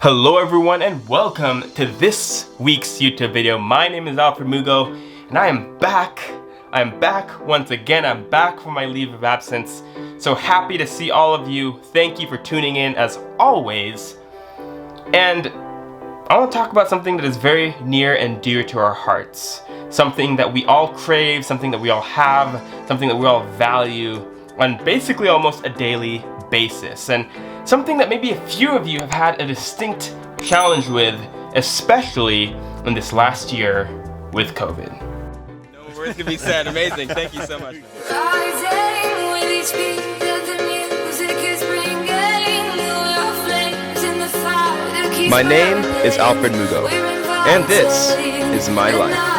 Hello everyone and welcome to this week's YouTube video. My name is Alfred Mugo and I am back. I'm back once again. I'm back from my leave of absence. So happy to see all of you. Thank you for tuning in as always. And I want to talk about something that is very near and dear to our hearts. Something that we all crave, something that we all have, something that we all value on basically almost a daily basis. And something that maybe a few of you have had a distinct challenge with, especially in this last year with COVID. No words can be said. Amazing. Thank you so much. My name is Alfred Mugo, and this is my life.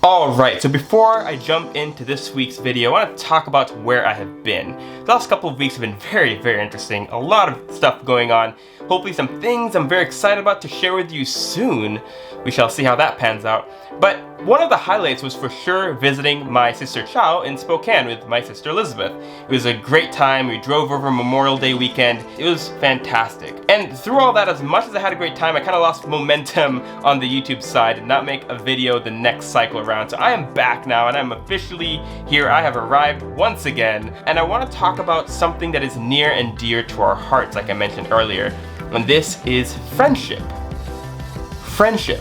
Alright, so before I jump into this week's video, I want to talk about where I have been. The last couple of weeks have been very, very interesting. A lot of stuff going on. Hopefully some things I'm very excited about to share with you soon. We shall see how that pans out. But one of the highlights was for sure visiting my sister Chow in Spokane with my sister Elizabeth. It was a great time. We drove over Memorial Day weekend. It was fantastic. And through all that, as much as I had a great time, I kind of lost momentum on the YouTube side and not make a video the next cycle around. So I am back now and I'm officially here. I have arrived once again. And I want to talk about something that is near and dear to our hearts, like I mentioned earlier. And this is friendship. Friendship.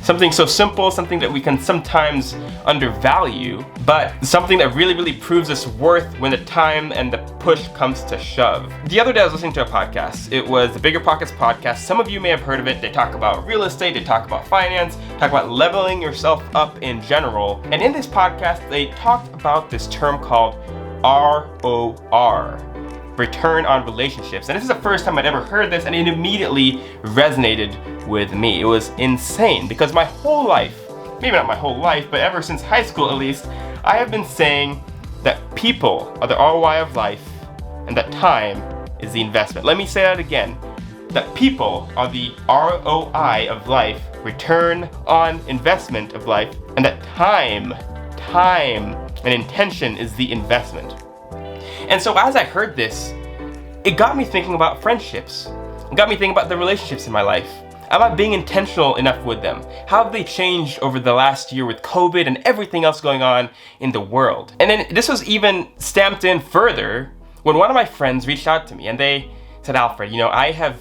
Something so simple, something that we can sometimes undervalue, but something that really, really proves its worth when the time and the push comes to shove. The other day I was listening to a podcast. It was the Bigger Pockets podcast. Some of you may have heard of it. They talk about real estate, they talk about finance, talk about leveling yourself up in general. And in this podcast, they talked about this term called ROR. Return on relationships. And this is the first time I'd ever heard this, and it immediately resonated with me. It was insane because my whole life, maybe not my whole life, but ever since high school at least, I have been saying that people are the ROI of life and that time is the investment. Let me say that again. That people are the ROI of life, return on investment of life, and that time and intention is the investment. And so as I heard this, it got me thinking about friendships. It got me thinking about the relationships in my life. Am I being intentional enough with them? How have they changed over the last year with COVID and everything else going on in the world? And then this was even stamped in further when one of my friends reached out to me and they said, Alfred, I have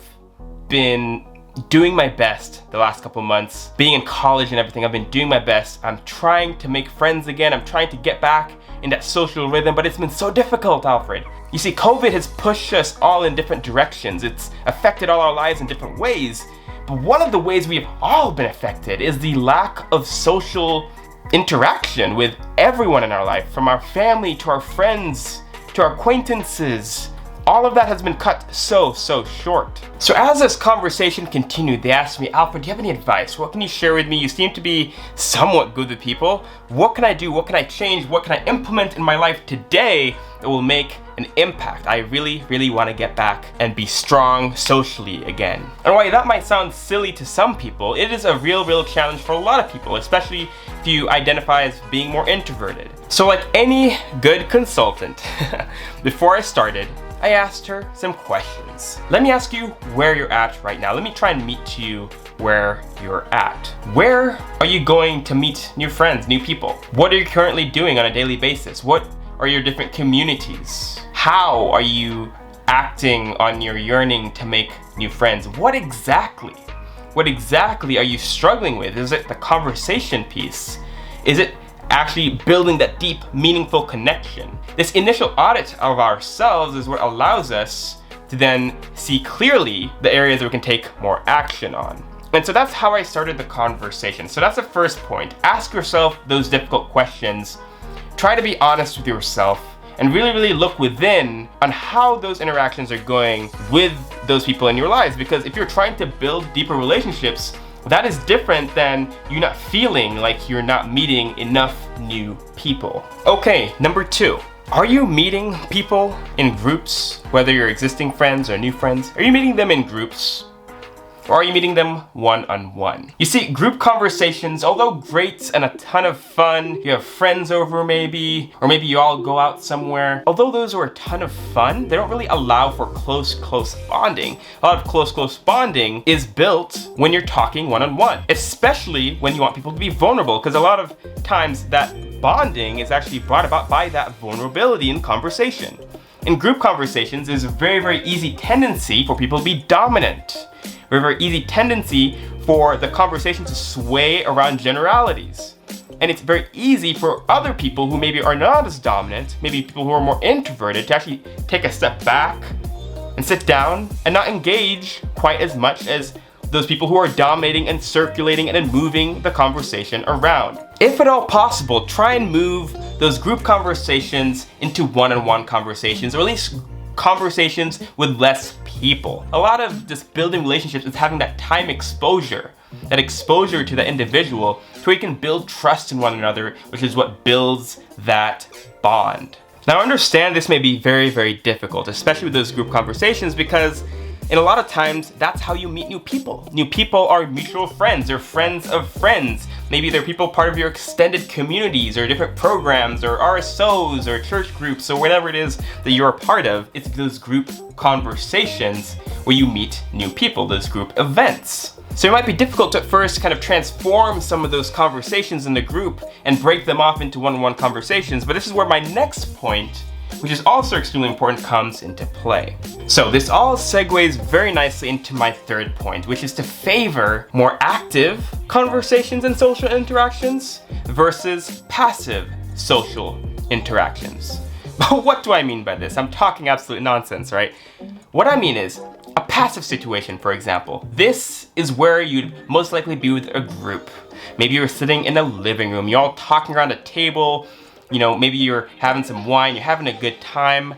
been doing my best the last couple months, being in college and everything. I've been doing my best. I'm trying to make friends again. I'm trying to get back in that social rhythm, but it's been so difficult, Alfred. You see, COVID has pushed us all in different directions. It's affected all our lives in different ways. But one of the ways we have all been affected is the lack of social interaction with everyone in our life, from our family to our friends to our acquaintances. All of that has been cut so short. So as this conversation continued, they asked me, Alfred, do you have any advice? What can you share with me? You seem to be somewhat good with people. What can I do? What can I change? What can I implement in my life today that will make an impact? I really, really want to get back and be strong socially again. And while that might sound silly to some people, it is a real challenge for a lot of people, especially if you identify as being more introverted. So like any good consultant, before I started, I asked her some questions. Let me ask you where you're at right now. Let me try and meet you where you're at. Where are you going to meet new friends, new people? What are you currently doing on a daily basis? What are your different communities? How are you acting on your yearning to make new friends? What exactly are you struggling with? Is it the conversation piece? Is it actually building that deep, meaningful connection? This initial audit of ourselves is what allows us to then see clearly the areas that we can take more action on. And so that's how I started the conversation. So that's the first point. Ask yourself those difficult questions. Try to be honest with yourself and really look within on how those interactions are going with those people in your lives. Because if you're trying to build deeper relationships, that is different than you not feeling like you're not meeting enough new people. Okay, number 2. Are you meeting people in groups, whether you're existing friends or new friends? Are you meeting them in groups? Or are you meeting them one-on-one? You see, group conversations, although great and a ton of fun, you have friends over maybe, or maybe you all go out somewhere. Although those are a ton of fun, they don't really allow for close bonding. A lot of close bonding is built when you're talking one-on-one, especially when you want people to be vulnerable, because a lot of times that bonding is actually brought about by that vulnerability in conversation. In group conversations, there's a very easy tendency for people to be dominant. Very easy tendency for the conversation to sway around generalities. And it's very easy for other people who maybe are not as dominant, maybe people who are more introverted, to actually take a step back and sit down and not engage quite as much as those people who are dominating and circulating and moving the conversation around. If at all possible, try and move those group conversations into one-on-one conversations, or at least conversations with less people. A lot of just building relationships is having that time exposure, that exposure to the individual, so you can build trust in one another, which is what builds that bond. Now, I understand this may be very difficult, especially with those group conversations, because in a lot of times, that's how you meet new people. New people are mutual friends or friends of friends. Maybe they're people part of your extended communities or different programs or RSOs or church groups or whatever it is that you're a part of. It's those group conversations where you meet new people, those group events. So it might be difficult to at first kind of transform some of those conversations in the group and break them off into one-on-one conversations, but this is where my next point, which is also extremely important, comes into play. So this all segues very nicely into my third point, which is to favor more active conversations and social interactions versus passive social interactions. But what do I mean by this? I'm talking absolute nonsense, right? What I mean is, a passive situation, for example. This is where you'd most likely be with a group. Maybe you're sitting in a living room, you're all talking around a table, you know, maybe you're having some wine, you're having a good time,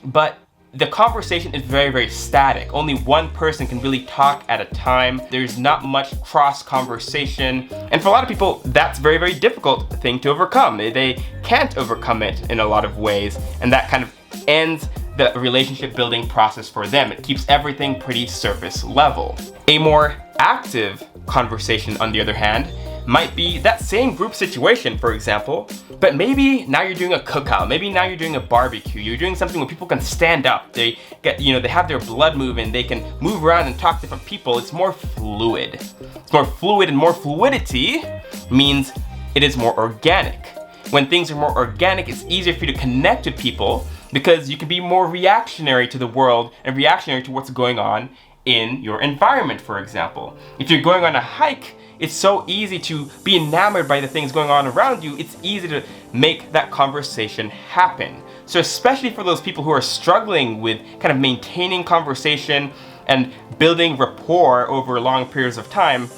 but the conversation is very static. Only one person can really talk at a time. There's not much cross conversation. And for a lot of people, that's a very difficult thing to overcome. They can't overcome it in a lot of ways, and that kind of ends the relationship building process for them. It keeps everything pretty surface level. A more active conversation, on the other hand, might be that same group situation, for example, but maybe now you're doing a cookout, maybe now you're doing a barbecue, you're doing something where people can stand up, they get, you know, they have their blood moving, they can move around and talk to different people. It's more fluid. It's more fluid, and more fluidity means it is more organic. When things are more organic, it's easier for you to connect with people because you can be more reactionary to the world and reactionary to what's going on in your environment, for example. If you're going on a hike, it's so easy to be enamored by the things going on around you. It's easy to make that conversation happen. So especially for those people who are struggling with kind of maintaining conversation and building rapport over long periods of time,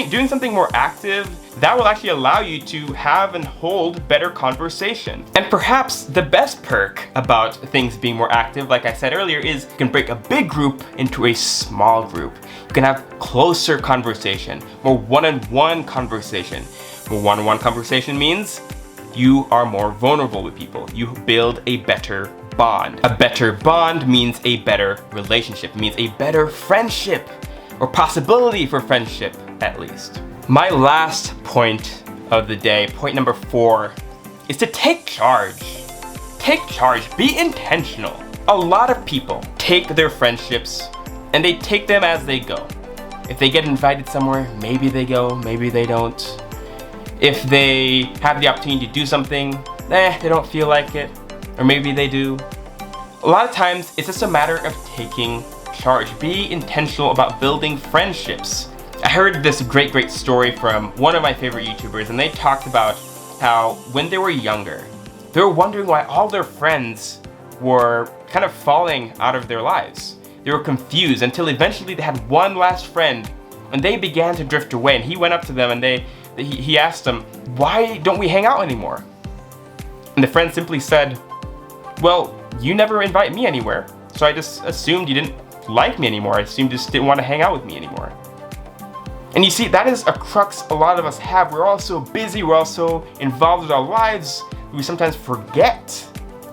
doing something more active, that will actually allow you to have and hold better conversation. And perhaps the best perk about things being more active, like I said earlier, is you can break a big group into a small group. You can have closer conversation, more one-on-one conversation. More one-on-one conversation means you are more vulnerable with people. You build a better bond. A better bond means a better relationship, means a better friendship, or possibility for friendship, at least. My last point of the day, point number 4, is to take charge. Take charge, be intentional. A lot of people take their friendships and they take them as they go. If they get invited somewhere, maybe they go, maybe they don't. If they have the opportunity to do something, they don't feel like it, or maybe they do. A lot of times, it's just a matter of taking charge. Be intentional about building friendships. I heard this great story from one of my favorite YouTubers, and they talked about how when they were younger, they were wondering why all their friends were kind of falling out of their lives. They were confused until eventually they had one last friend, and they began to drift away. And he went up to them and he asked them, "Why don't we hang out anymore?" And the friend simply said, "Well, you never invite me anywhere, so I just assumed you didn't like me anymore. I assumed you just didn't want to hang out with me anymore." And you see, that is a crux a lot of us have. We're all so busy, we're all so involved with our lives, we sometimes forget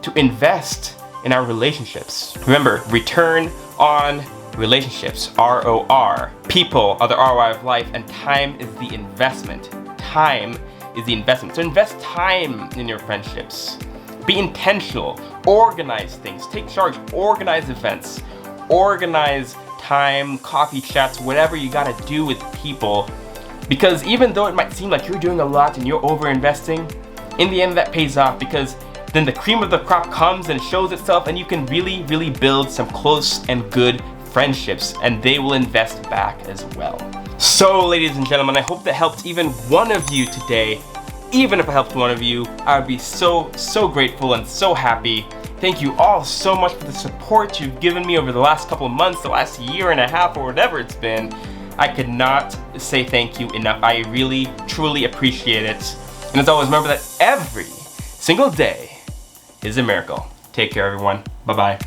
to invest in our relationships. Remember, return on relationships, ROR. People are the ROI of life, and time is the investment. Time is the investment. So invest time in your friendships. Be intentional. Organize things. Take charge. Organize events. Organize time, coffee chats, whatever you gotta do with people. Because even though it might seem like you're doing a lot and you're over-investing, in the end that pays off, because then the cream of the crop comes and shows itself, and you can really, really build some close and good friendships, and they will invest back as well. So, ladies and gentlemen, I hope that helped even one of you today. Even if I helped one of you, I would be so grateful and so happy. Thank you all so much for the support you've given me over the last couple of months, the last year and a half, or whatever it's been. I could not say thank you enough. I really, truly appreciate it. And as always, remember that every single day is a miracle. Take care, everyone. Bye-bye.